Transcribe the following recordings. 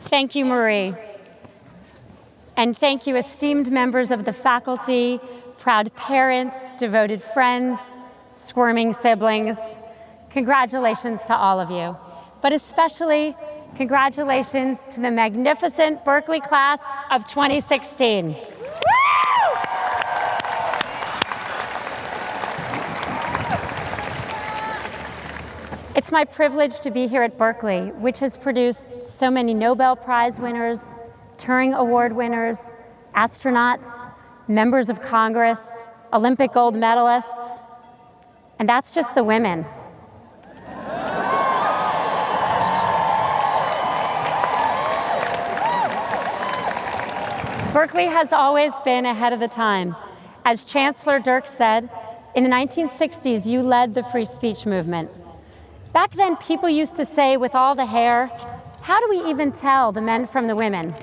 Thank you, Marie. And thank you, esteemed members of the faculty, proud parents, devoted friends, squirming siblings. Congratulations to all of you, but especially congratulations to the magnificent Berkeley class of 2016. It's my privilege to be here at Berkeley, which has produced so many Nobel Prize winners, Turing Award winners, astronauts, members of Congress, Olympic gold medalists, and that's just the women. Berkeley has always been ahead of the times. As Chancellor Dirk said, in the 1960s, you led the free speech movement. Back then, people used to say, with all the hair, how do we even tell the men from the women?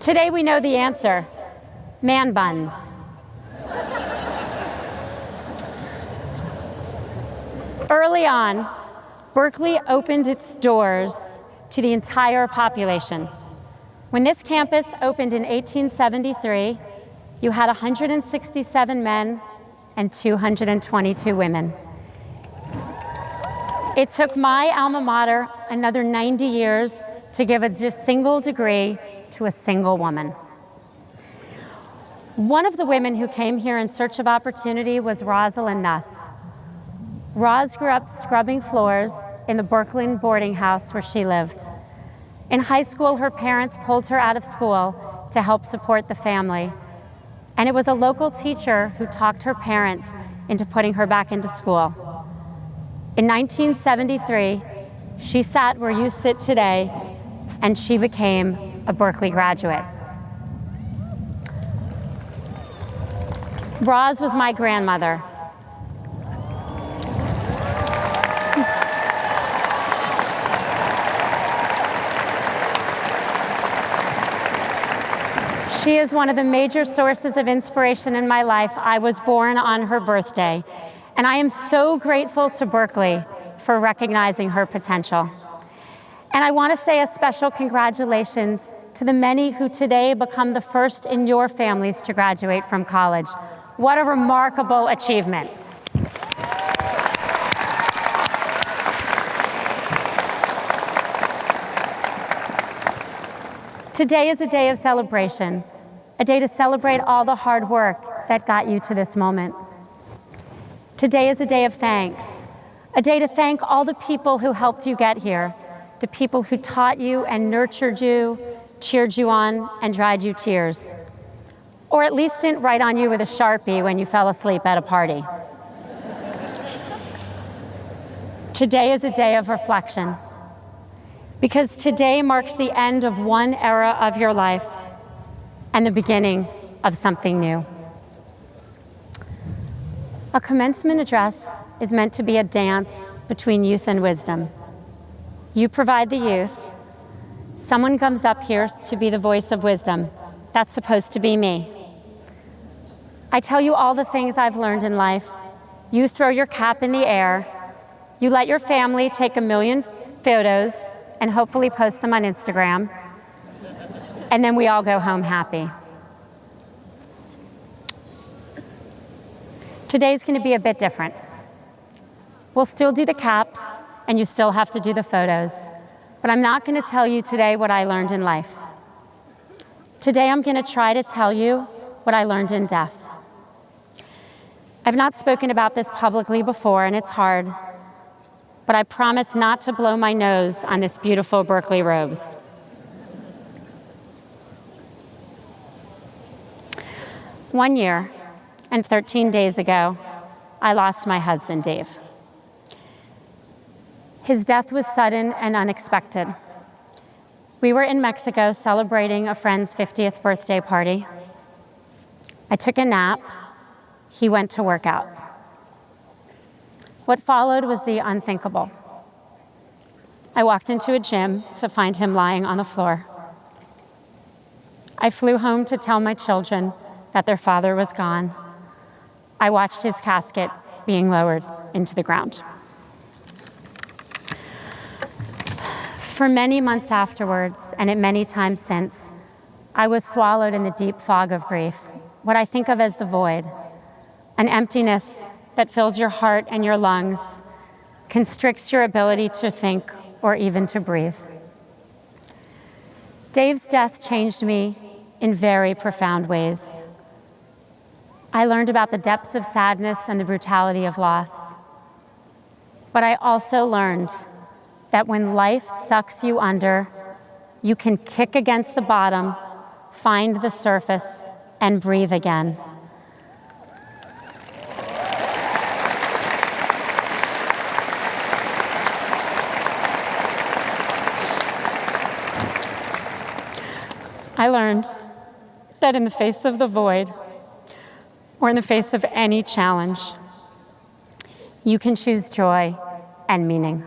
Today, we know the answer: man buns. Early on, Berkeley opened its doors to the entire population. When this campus opened in 1873, you had 167 men and 222 women. It took my alma mater another 90 years to give a single degree to a single woman. One of the women who came here in search of opportunity was Rosalind Nuss. Roz grew up scrubbing floors in the Berkeley boarding house where she lived. In high school, her parents pulled her out of school to help support the family. And it was a local teacher who talked her parents into putting her back into school. In 1973, she sat where you sit today, and she became a Berkeley graduate. Roz was my grandmother. She is one of the major sources of inspiration in my life. I was born on her birthday, and I am so grateful to Berkeley for recognizing her potential. And I want to say a special congratulations to the many who today become the first in your families to graduate from college. What a remarkable achievement. Today is a day of celebration, a day to celebrate all the hard work that got you to this moment. Today is a day of thanks, a day to thank all the people who helped you get here, the people who taught you and nurtured you, cheered you on, and dried you tears. Or at least didn't write on you with a Sharpie when you fell asleep at a party. Today is a day of reflection, because today marks the end of one era of your life and the beginning of something new. A commencement address is meant to be a dance between youth and wisdom. You provide the youth. Someone comes up here to be the voice of wisdom. That's supposed to be me. I tell you all the things I've learned in life. You throw your cap in the air. You let your family take 1 million photos and hopefully post them on Instagram. And then we all go home happy. Today's going to be a bit different. We'll still do the caps, and you still have to do the photos. But I'm not going to tell you today what I learned in life. Today I'm going to try to tell you what I learned in death. I've not spoken about this publicly before, and it's hard, but I promise not to blow my nose on this beautiful Berkeley rose. One year and 13 days ago, I lost my husband, Dave. His death was sudden and unexpected. We were in Mexico celebrating a friend's 50th birthday party. I took a nap. He went to work out. What followed was the unthinkable. I walked into a gym to find him lying on the floor. I flew home to tell my children that their father was gone. I watched his casket being lowered into the ground. For many months afterwards, and at many times since, I was swallowed in the deep fog of grief, what I think of as the void, an emptiness that fills your heart and your lungs, constricts your ability to think or even to breathe. Dave's death changed me in very profound ways. I learned about the depths of sadness and the brutality of loss. But I also learned that when life sucks you under, you can kick against the bottom, find the surface, and breathe again. I learned that in the face of the void, or in the face of any challenge, you can choose joy and meaning.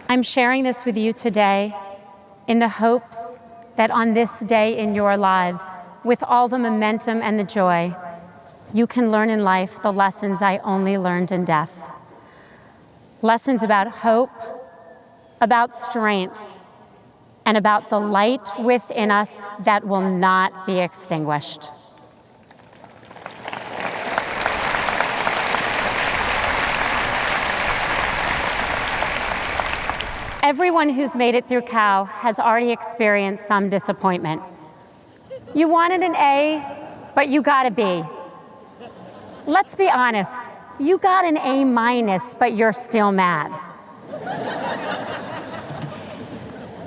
I'm sharing this with you today in the hopes that on this day in your lives, with all the momentum and the joy, you can learn in life the lessons I only learned in death. Lessons about hope, about strength, and about the light within us that will not be extinguished. Everyone who's made it through Cal has already experienced some disappointment. You wanted an A, but you got a B. Let's be honest, you got an A-, but you're still mad.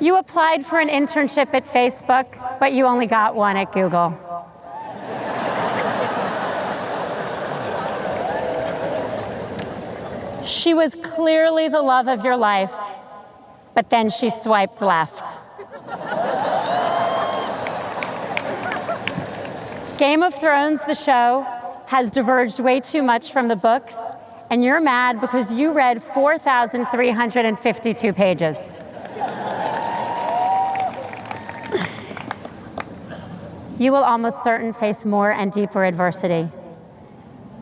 You applied for an internship at Facebook, but you only got one at Google. She was clearly the love of your life, but then she swiped left. Game of Thrones, the show, has diverged way too much from the books, and you're mad because you read 4,352 pages. You will almost certain face more and deeper adversity.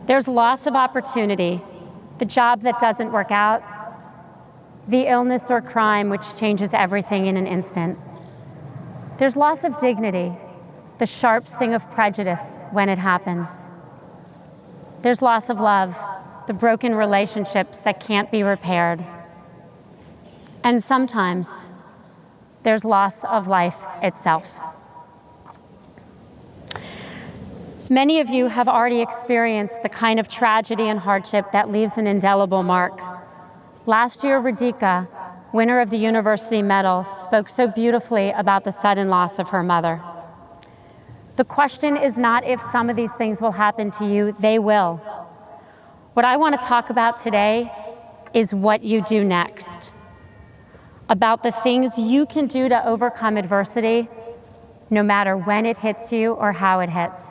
There's loss of opportunity, the job that doesn't work out, the illness or crime which changes everything in an instant. There's loss of dignity, the sharp sting of prejudice when it happens. There's loss of love, the broken relationships that can't be repaired. And sometimes there's loss of life itself. Many of you have already experienced the kind of tragedy and hardship that leaves an indelible mark. Last year, Radhika, winner of the university medal, spoke so beautifully about the sudden loss of her mother. The question is not if some of these things will happen to you, they will. What I want to talk about today is what you do next. About the things you can do to overcome adversity, no matter when it hits you or how it hits.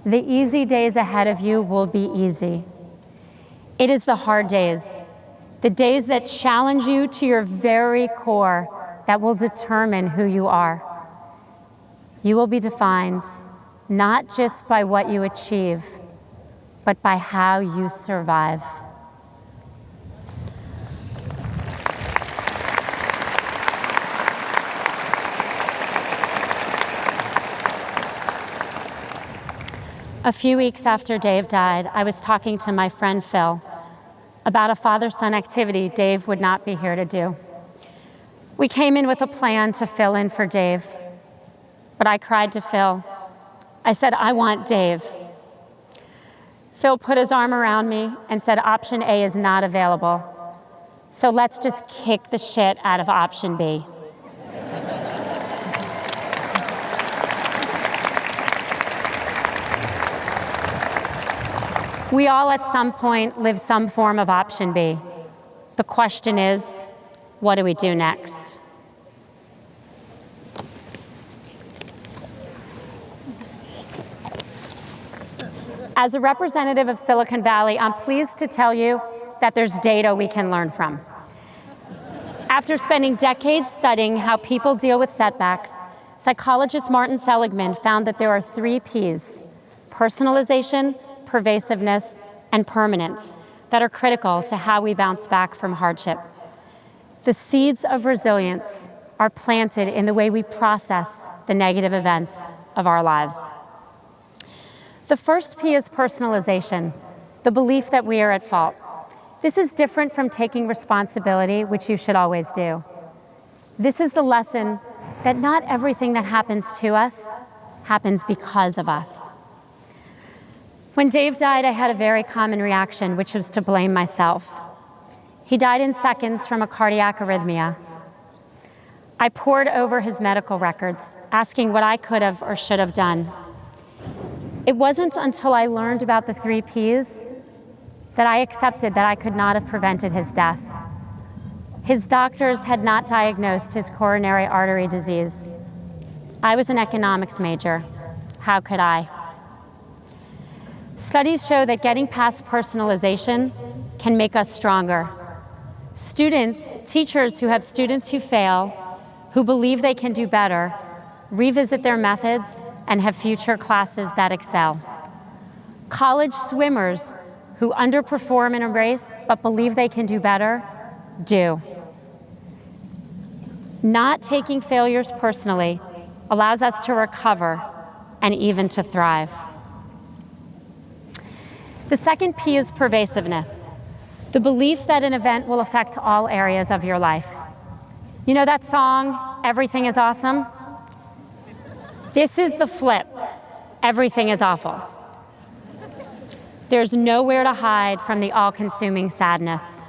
The easy days ahead of you will be easy. It is the hard days, the days that challenge you to your very core, that will determine who you are. You will be defined not just by what you achieve, but by how you survive. A few weeks after Dave died, I was talking to my friend Phil about a father-son activity Dave would not be here to do. We came in with a plan to fill in for Dave, but I cried to Phil. I said, I want Dave. Phil put his arm around me and said, option A is not available. So let's just kick the shit out of option B. We all at some point live some form of option B. The question is, what do we do next? As a representative of Silicon Valley, I'm pleased to tell you that there's data we can learn from. After spending decades studying how people deal with setbacks, Psychologist Martin Seligman found that there are 3 Ps: personalization, pervasiveness, and permanence, that are critical to how we bounce back from hardship. The seeds of resilience are planted in the way we process the negative events of our lives. The first P is personalization, the belief that we are at fault. This is different from taking responsibility, which you should always do. This is the lesson that not everything that happens to us happens because of us. When Dave died, I had a very common reaction, which was to blame myself. He died in seconds from a cardiac arrhythmia. I pored over his medical records, asking what I could have or should have done. It wasn't until I learned about the 3 Ps that I accepted that I could not have prevented his death. His doctors had not diagnosed his coronary artery disease. I was an economics major. How could I? Studies show that getting past personalization can make us stronger. Teachers who have students who fail, who believe they can do better, revisit their methods and have future classes that excel. College swimmers who underperform in a race but believe they can do better, do. Not taking failures personally allows us to recover and even to thrive. The second P is pervasiveness, the belief that an event will affect all areas of your life. You know that song, Everything is Awesome? This is the flip. Everything is awful. There's nowhere to hide from the all-consuming sadness.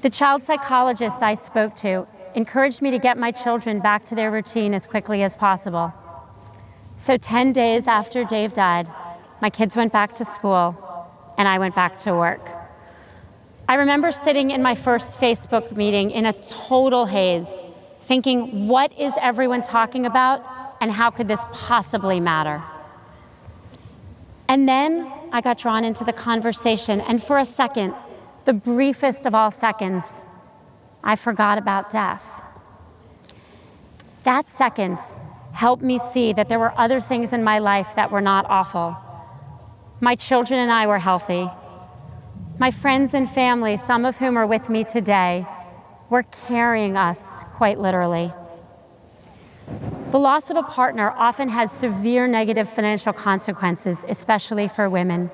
The child psychologist I spoke to encouraged me to get my children back to their routine as quickly as possible. So 10 days after Dave died, my kids went back to school and I went back to work. I remember sitting in my first Facebook meeting in a total haze, thinking, what is everyone talking about and how could this possibly matter? And then I got drawn into the conversation, and for a second, the briefest of all seconds, I forgot about death. That second helped me see that there were other things in my life that were not awful. My children and I were healthy. My friends and family, some of whom are with me today, were carrying us quite literally. The loss of a partner often has severe negative financial consequences, especially for women.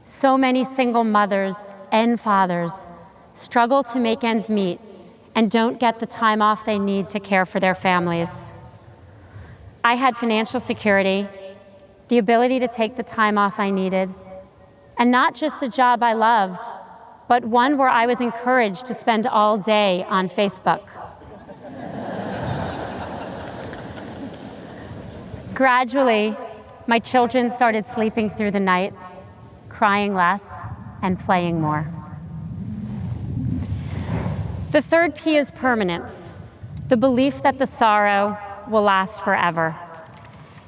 So many single mothers and fathers struggle to make ends meet and don't get the time off they need to care for their families. I had financial security, the ability to take the time off I needed, and not just a job I loved, but one where I was encouraged to spend all day on Facebook. Gradually, my children started sleeping through the night, crying less, and playing more. The third P is permanence, the belief that the sorrow will last forever.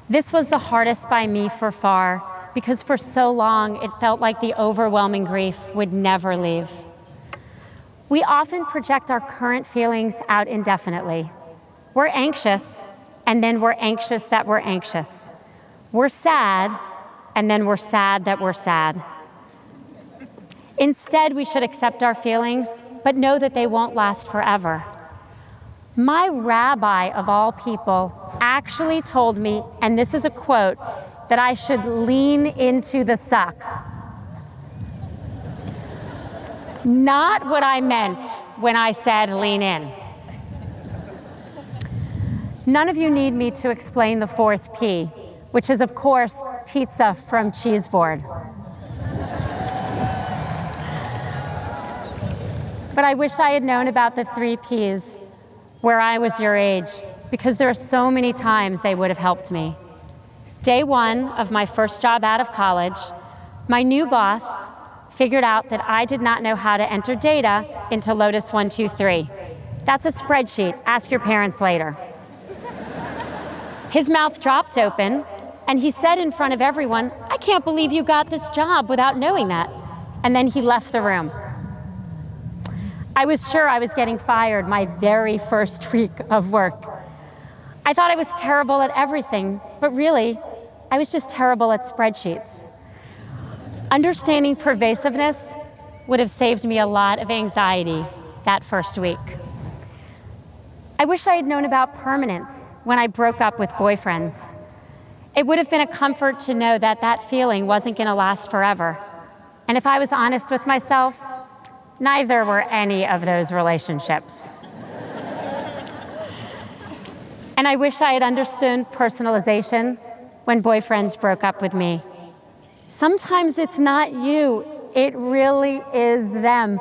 This was the hardest by me for far, because for so long it felt like the overwhelming grief would never leave. We often project our current feelings out indefinitely. We're anxious, and then we're anxious that we're anxious. We're sad, and then we're sad that we're sad. Instead, we should accept our feelings, but know that they won't last forever. My rabbi of all people actually told me, and this is a quote, that I should lean into the suck. Not what I meant when I said lean in. None of you need me to explain the fourth P, which is, of course, pizza from cheese board. But I wish I had known about the 3 Ps where I was your age, because there are so many times they would have helped me. Day 1 of my first job out of college, my new boss figured out that I did not know how to enter data into Lotus 123. That's a spreadsheet. Ask your parents later. His mouth dropped open, and he said in front of everyone, "I can't believe you got this job without knowing that." And then he left the room. I was sure I was getting fired my very first week of work. I thought I was terrible at everything, but really, I was just terrible at spreadsheets. Understanding pervasiveness would have saved me a lot of anxiety that first week. I wish I had known about permanence when I broke up with boyfriends. It would have been a comfort to know that that feeling wasn't going to last forever. And if I was honest with myself, neither were any of those relationships. And I wish I had understood personalization when boyfriends broke up with me. Sometimes it's not you, it really is them.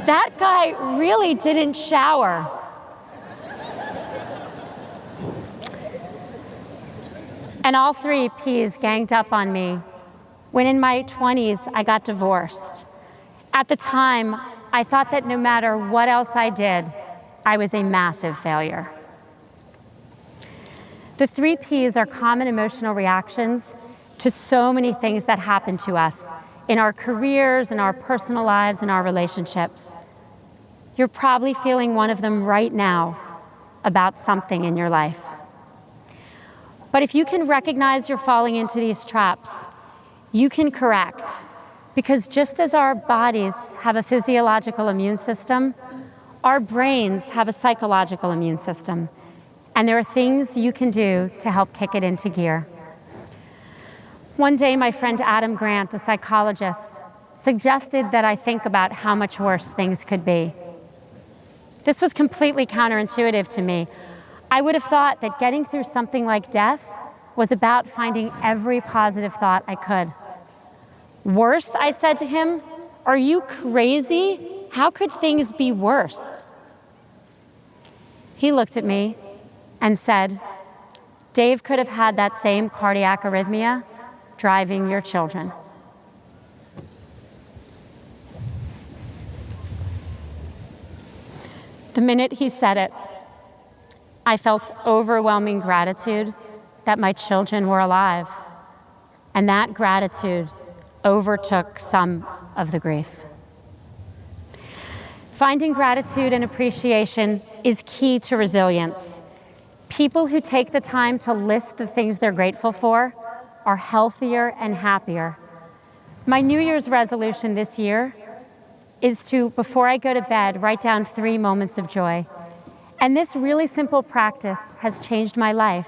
That guy really didn't shower. And all three P's ganged up on me when in my 20s I got divorced. At the time, I thought that no matter what else I did, I was a massive failure. The three P's are common emotional reactions to so many things that happen to us in our careers, in our personal lives, in our relationships. You're probably feeling one of them right now about something in your life. But if you can recognize you're falling into these traps, you can correct. Because just as our bodies have a physiological immune system, our brains have a psychological immune system. And there are things you can do to help kick it into gear. One day, my friend Adam Grant, a psychologist, suggested that I think about how much worse things could be. This was completely counterintuitive to me. I would have thought that getting through something like death was about finding every positive thought I could. Worse, I said to him, are you crazy? How could things be worse? He looked at me and said, Dave could have had that same cardiac arrhythmia driving your children. The minute he said it, I felt overwhelming gratitude that my children were alive, and that gratitude overtook some of the grief. Finding gratitude and appreciation is key to resilience. People who take the time to list the things they're grateful for are healthier and happier. My New Year's resolution this year is to, before I go to bed, write down 3 moments of joy. And this really simple practice has changed my life,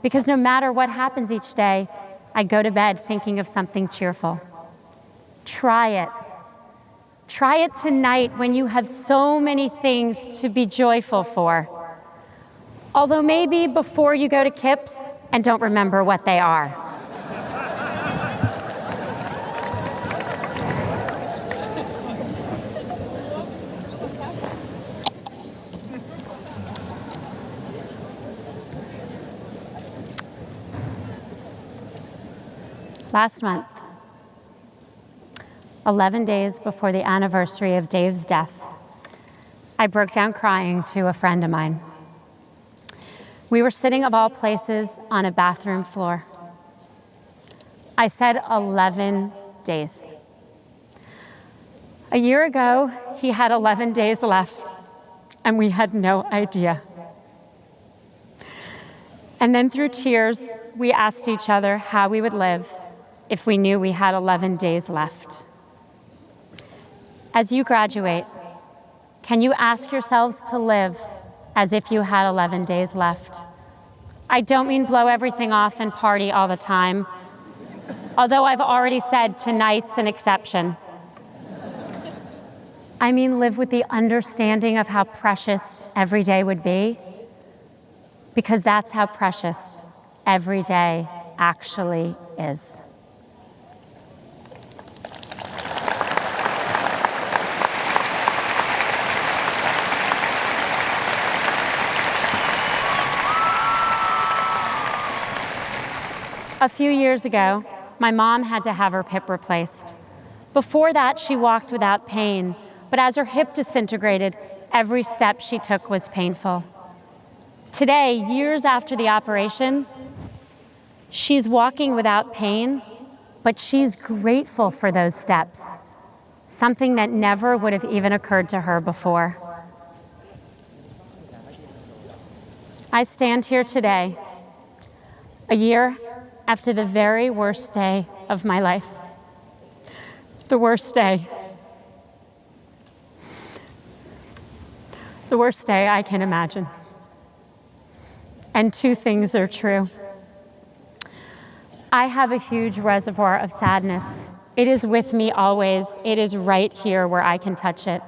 because no matter what happens each day, I go to bed thinking of something cheerful. Try it. Try it tonight when you have so many things to be joyful for. Although maybe before you go to Kips and don't remember what they are. Last month, 11 days before the anniversary of Dave's death, I broke down crying to a friend of mine. We were sitting, of all places, on a bathroom floor. I said 11 days. A year ago, he had 11 days left, and we had no idea. And then through tears, we asked each other how we would live if we knew we had 11 days left. As you graduate, can you ask yourselves to live as if you had 11 days left? I don't mean blow everything off and party all the time, although I've already said tonight's an exception. I mean live with the understanding of how precious every day would be, because that's how precious every day actually is. A few years ago, my mom had to have her hip replaced. Before that, she walked without pain, but as her hip disintegrated, every step she took was painful. Today, years after the operation, she's walking without pain, but she's grateful for those steps, something that never would have even occurred to her before. I stand here today, a year after the very worst day of my life. The worst day. The worst day I can imagine. And two things are true. I have a huge reservoir of sadness. It is with me always. It is right here where I can touch it.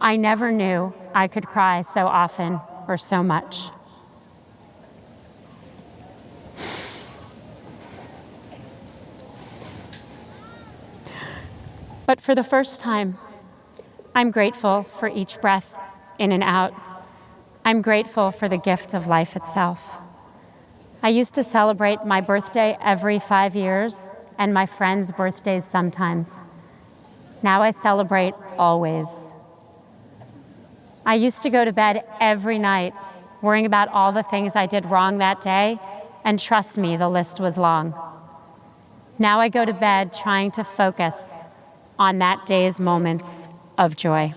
I never knew I could cry so often or so much. But for the first time, I'm grateful for each breath in and out. I'm grateful for the gift of life itself. I used to celebrate my birthday every 5 years and my friends' birthdays sometimes. Now I celebrate always. I used to go to bed every night worrying about all the things I did wrong that day, and trust me, the list was long. Now I go to bed trying to focus on that day's moments of joy.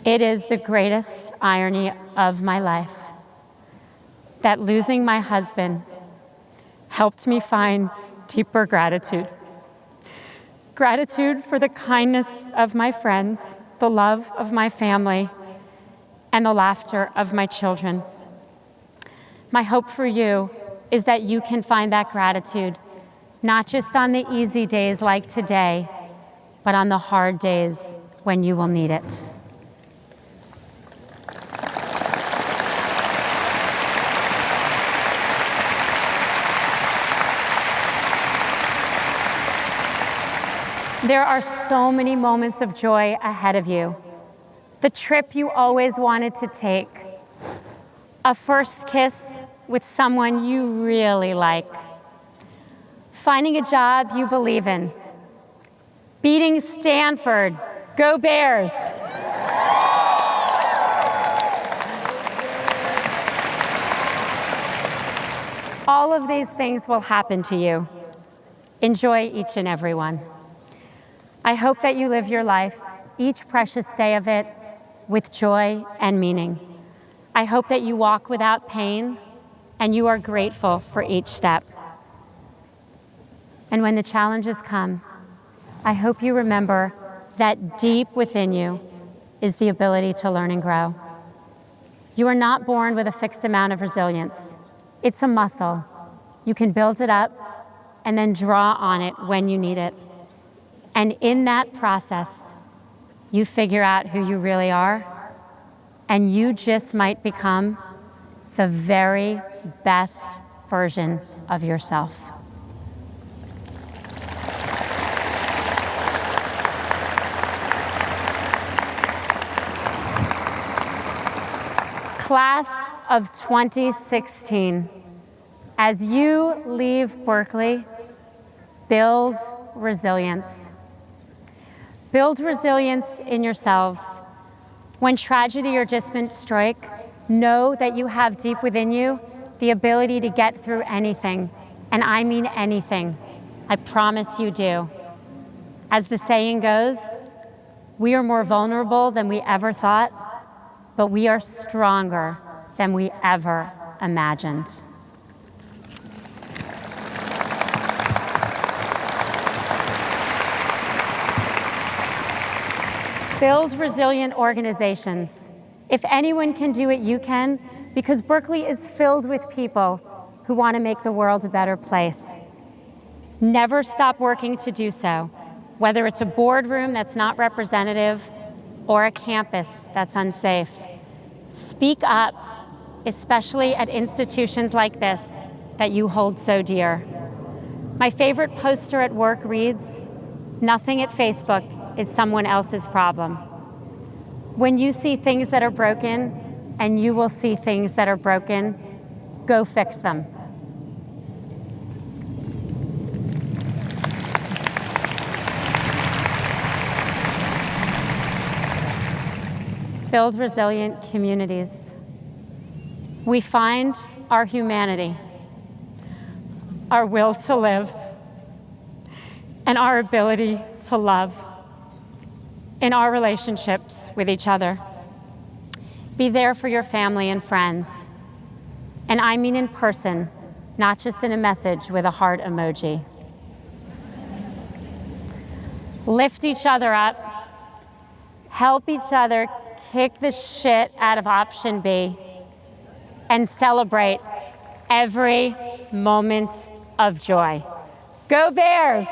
It is the greatest irony of my life that losing my husband helped me find deeper gratitude. Gratitude for the kindness of my friends, the love of my family, and the laughter of my children. My hope for you is that you can find that gratitude, not just on the easy days like today, but on the hard days when you will need it. There are so many moments of joy ahead of you. The trip you always wanted to take. A first kiss with someone you really like. Finding a job you believe in. Beating Stanford. Go Bears! All of these things will happen to you. Enjoy each and every one. I hope that you live your life, each precious day of it, with joy and meaning. I hope that you walk without pain and you are grateful for each step. And when the challenges come, I hope you remember that deep within you is the ability to learn and grow. You are not born with a fixed amount of resilience. It's a muscle. You can build it up and then draw on it when you need it. And in that process, you figure out who you really are, and you just might become the very best version of yourself. Class of 2016, as you leave Berkeley, build resilience. Build resilience in yourselves. When tragedy or dismissment strike, know that you have deep within you the ability to get through anything, and I mean anything. I promise you do. As the saying goes, we are more vulnerable than we ever thought, but we are stronger than we ever imagined. Build resilient organizations. If anyone can do it, you can, because Berkeley is filled with people who want to make the world a better place. Never stop working to do so, whether it's a boardroom that's not representative or a campus that's unsafe. Speak up, especially at institutions like this that you hold so dear. My favorite poster at work reads, "Nothing at Facebook is someone else's problem." When you see things that are broken, and you will see things that are broken, go fix them. Build resilient communities. We find our humanity, our will to live, and our ability to love in our relationships with each other. Be there for your family and friends. And I mean in person, not just in a message with a heart emoji. Lift each other up. Help each other kick the shit out of option B. And celebrate every moment of joy. Go Bears!